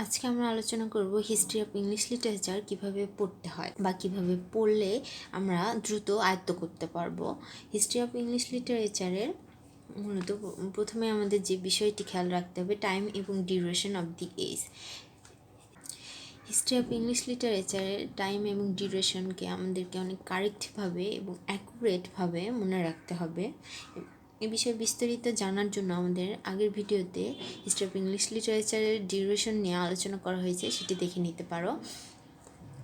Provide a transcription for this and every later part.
আজকে আমরা আলোচনা করব হিস্ট্রি অফ ইংলিশ লিটারেচার কিভাবে পড়তে হয় বা কিভাবে পড়লে আমরা দ্রুত আয়ত্ত করতে পারবো। হিস্ট্রি অফ ইংলিশ লিটারেচারের মূলত প্রথমে আমাদের যে বিষয়টি খেয়াল রাখতে হবে, টাইম এবং duration of the age. History of English লিটারেচারের টাইম এবং ডিউরেশনকে আমাদেরকে অনেক কারেক্টভাবে এবং অ্যাকুরেটভাবে মনে রাখতে হবে। এ বিষয়ে বিস্তারিত জানার জন্য আমাদের আগের ভিডিওতে হিস্ট্রি অফ ইংলিশ লিটারেচারের ডিউরেশন নিয়ে আলোচনা করা হয়েছে, সেটি দেখে নিতে পারো।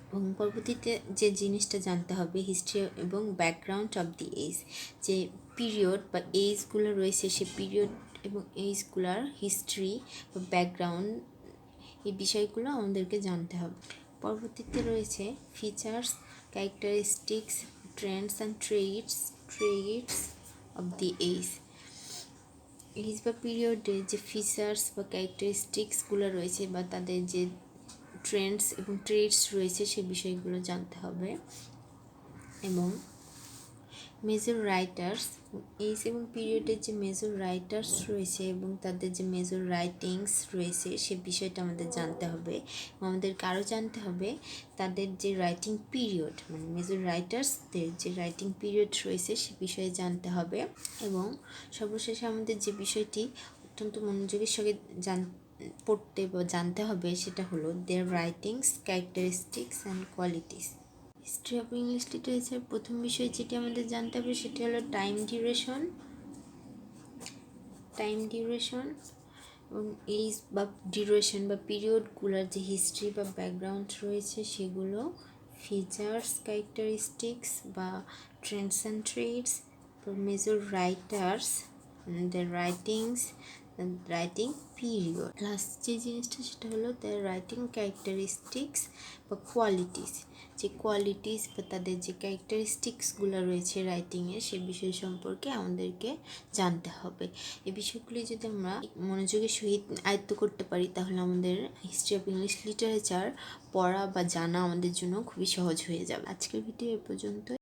এবং পরবর্তীতে যে জিনিসটা জানতে হবে, হিস্ট্রি এবং ব্যাকগ্রাউন্ড অফ দি এজ, যে পিরিয়ড বা এজগুলো রয়েছে সে পিরিয়ড এবং এজগুলার হিস্ট্রি বা ব্যাকগ্রাউন্ড, এই বিষয়গুলো আমাদেরকে জানতে হবে। পরবর্তীতে রয়েছে features, characteristics, trends and traits of the age. Age বা পিরিয়ডে যে ফিচার্স বা ক্যারেক্টারিস্টিক্সগুলো রয়েছে বা তাদের যে ট্রেন্ডস এবং ট্রেইটস রয়েছে সে বিষয়গুলো জানতে হবে। এবং মেজর রাইটার্স, এজ এবং পিরিয়ডের যে মেজর রাইটার্স রয়েছে এবং তাদের যে মেজর রাইটিংস রয়েছে সে বিষয়টা আমাদের জানতে হবে। এবং আমাদেরকে আরও জানতে হবে তাদের যে রাইটিং পিরিয়ড, মানে মেজর রাইটার্সদের যে রাইটিং পিরিয়ড রয়েছে সে বিষয়ে জানতে হবে। এবং সর্বশেষে আমাদের যে বিষয়টি অত্যন্ত মনোযোগের সঙ্গে পড়তে বা জানতে হবে সেটা হলো their writings, characteristics and qualities. History of English literature প্রথম বিষয় যেটি আমাদের জানতে হবে সেটি হলো টাইম ডিউরেশন এবং এজ বা ডিউরেশন বা পিরিয়ডগুলোর যে হিস্ট্রি বা ব্যাকগ্রাউন্ড রয়েছে সেগুলো, ফিচার্স, ক্যারেক্টারিস্টিক্স বা trends and traits, major writers, the writing period. Last যে জিনিসটা সেটা হলো দ্য রাইটিং ক্যারেক্টারিস্টিক্স বা কোয়ালিটিস, যে কোয়ালিটিস বা তাদের যে ক্যারেক্টারিস্টিক্সগুলো রয়েছে রাইটিংয়ের সে বিষয় সম্পর্কে আমাদেরকে জানতে হবে। এই বিষয়গুলি যদি আমরা মনোযোগের সহিত আয়ত্ত করতে পারি তাহলে আমাদের হিস্ট্রি অফ ইংলিশ লিটারেচার পড়া বা জানা আমাদের জন্য খুবই সহজ হয়ে যাবে। আজকের ভিডিও এ পর্যন্ত।